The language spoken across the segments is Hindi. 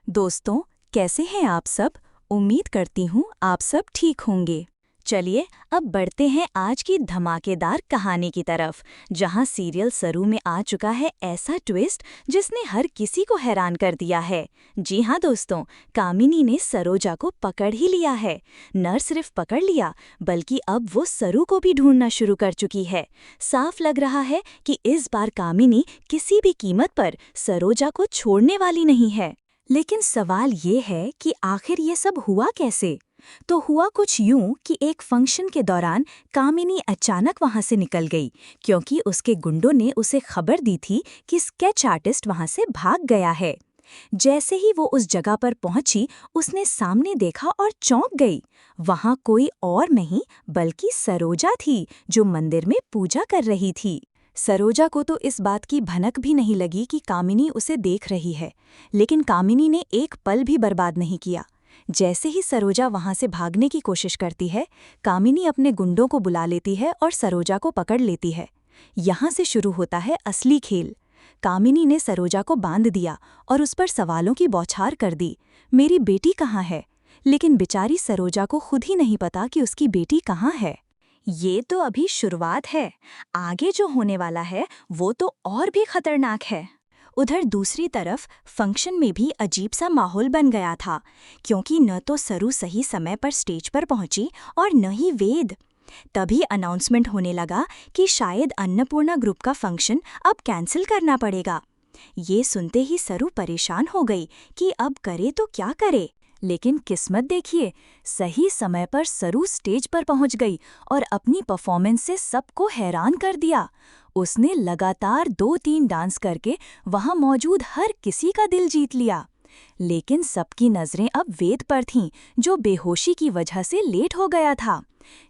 दोस्तों, कैसे हैं आप सब? उम्मीद करती हूँ आप सब ठीक होंगे। चलिए अब बढ़ते हैं आज की धमाकेदार कहानी की तरफ, जहाँ सीरियल सरू में आ चुका है ऐसा ट्विस्ट जिसने हर किसी को हैरान कर दिया है। जी हाँ दोस्तों, कामिनी ने सरोजा को पकड़ ही लिया है। न सिर्फ पकड़ लिया, बल्कि अब वो सरू को भी ढूंढना शुरू कर चुकी है। साफ लग रहा है कि इस बार कामिनी किसी भी कीमत पर सरोजा को छोड़ने वाली नहीं है। लेकिन सवाल ये है कि आखिर ये सब हुआ कैसे? तो हुआ कुछ यूं कि एक फंक्शन के दौरान कामिनी अचानक वहां से निकल गई, क्योंकि उसके गुंडों ने उसे खबर दी थी कि स्केच आर्टिस्ट वहां से भाग गया है। जैसे ही वो उस जगह पर पहुंची, उसने सामने देखा और चौंक गई। वहां कोई और नहीं बल्कि सरोजा थी, जो मंदिर में पूजा कर रही थी। सरोजा को तो इस बात की भनक भी नहीं लगी कि कामिनी उसे देख रही है, लेकिन कामिनी ने एक पल भी बर्बाद नहीं किया। जैसे ही सरोजा वहां से भागने की कोशिश करती है, कामिनी अपने गुंडों को बुला लेती है और सरोजा को पकड़ लेती है। यहाँ से शुरू होता है असली खेल। कामिनी ने सरोजा को बांध दिया और उस पर सवालों की बौछार कर दी। मेरी बेटी कहाँ है? लेकिन बेचारी सरोजा को खुद ही नहीं पता कि उसकी बेटी कहाँ है। ये तो अभी शुरुआत है, आगे जो होने वाला है वो तो और भी खतरनाक है। उधर दूसरी तरफ फंक्शन में भी अजीब सा माहौल बन गया था, क्योंकि न तो सरू सही समय पर स्टेज पर पहुंची और न ही वेद। तभी अनाउंसमेंट होने लगा कि शायद अन्नपूर्णा ग्रुप का फंक्शन अब कैंसिल करना पड़ेगा। ये सुनते ही सरू परेशान हो गई कि अब करे तो क्या करे। लेकिन किस्मत देखिए, सही समय पर सरू स्टेज पर पहुंच गई और अपनी परफॉर्मेंस से सबको हैरान कर दिया। उसने लगातार 2-3 डांस करके वहां मौजूद हर किसी का दिल जीत लिया। लेकिन सबकी नजरें अब वेद पर थीं, जो बेहोशी की वजह से लेट हो गया था।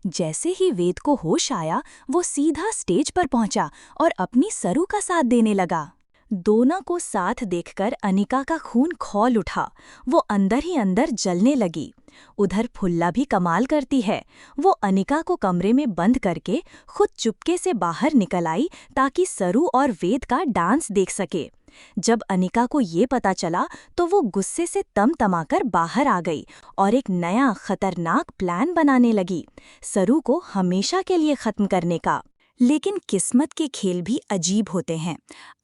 जैसे ही वेद को होश आया, वो सीधा स्टेज पर पहुंचा और अपनी सरू का साथ देने लगा। दोनों को साथ देखकर अनिका का खून खौल उठा। वो अंदर ही अंदर जलने लगी। उधर फुल्ला भी कमाल करती है। वो अनिका को कमरे में बंद करके खुद चुपके से बाहर निकल आई, ताकि सरू और वेद का डांस देख सके। जब अनिका को ये पता चला तो वो गुस्से से तमतमाकर बाहर आ गई और एक नया खतरनाक प्लान बनाने लगी, सरू को हमेशा के लिए खत्म करने का। लेकिन किस्मत के खेल भी अजीब होते हैं।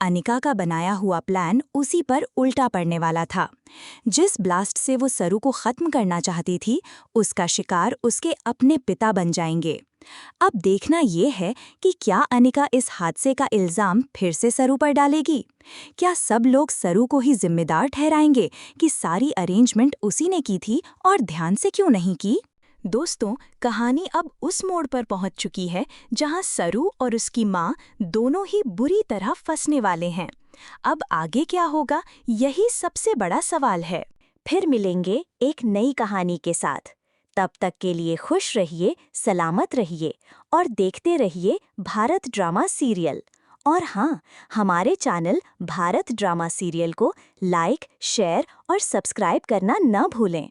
अनिका का बनाया हुआ प्लान उसी पर उल्टा पड़ने वाला था। जिस ब्लास्ट से वो सरू को खत्म करना चाहती थी, उसका शिकार उसके अपने पिता बन जाएंगे। अब देखना ये है कि क्या अनिका इस हादसे का इल्जाम फिर से सरू पर डालेगी? क्या सब लोग सरू को ही जिम्मेदार ठहराएंगे कि सारी अरेंजमेंट उसी ने की थी और ध्यान से क्यों नहीं की? दोस्तों, कहानी अब उस मोड़ पर पहुंच चुकी है जहां सरू और उसकी मां दोनों ही बुरी तरह फंसने वाले हैं। अब आगे क्या होगा, यही सबसे बड़ा सवाल है। फिर मिलेंगे एक नई कहानी के साथ। तब तक के लिए खुश रहिए, सलामत रहिए और देखते रहिए भारत ड्रामा सीरियल। और हाँ, हमारे चैनल भारत ड्रामा सीरियल को लाइक, शेयर और सब्सक्राइब करना न भूलें।